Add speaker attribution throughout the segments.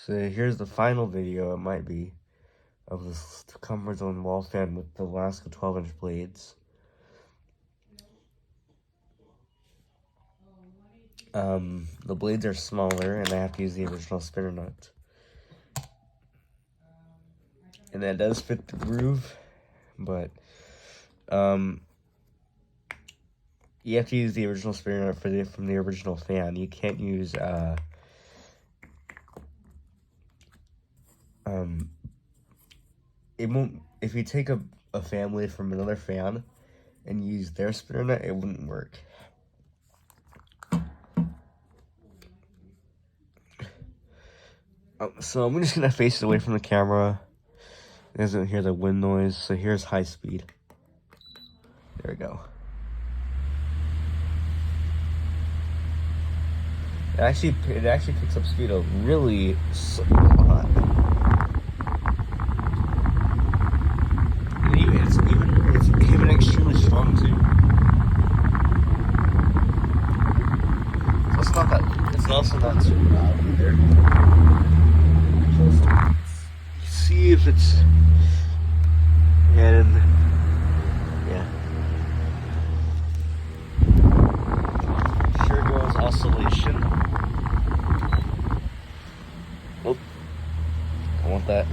Speaker 1: So here's the final video, it might be, of this comfort zone wall fan with the Lasko 12-inch blades. The blades are smaller, and I have to use the original spinner nut. And that does fit the groove, but you have to use the original spinner nut from the original fan. You can't use it won't. If you take a family from another fan and use their spinner nut, it wouldn't work. So I'm just gonna face it away from the camera. It doesn't hear the wind noise. So here's high speed. There we go. It actually picks up speed a really lot. And it's even extremely strong too. So it's also not too loud either. Just see if it's yeah. Sure goes oscillation. Oh, I want that.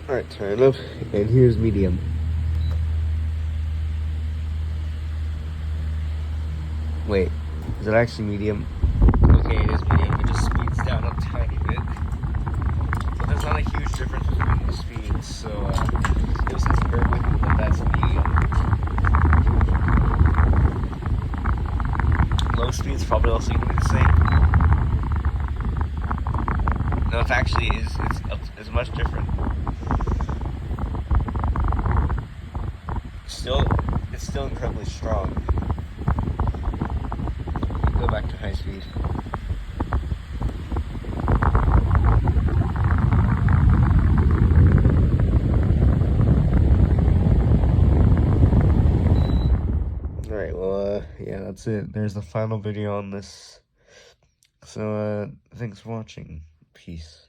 Speaker 1: Alright, turn up, and here's medium. Wait, is it actually medium? Okay, it is medium. It just speeds down a tiny bit. But there's not a huge difference between the speeds, so you'll sense bear with me that that's medium. Low speeds probably also going to be the same. No, it actually is. It's much different. It's still incredibly strong. Go back to high speed. Alright, well, yeah, that's it. There's the final video on this. So, thanks for watching. Peace.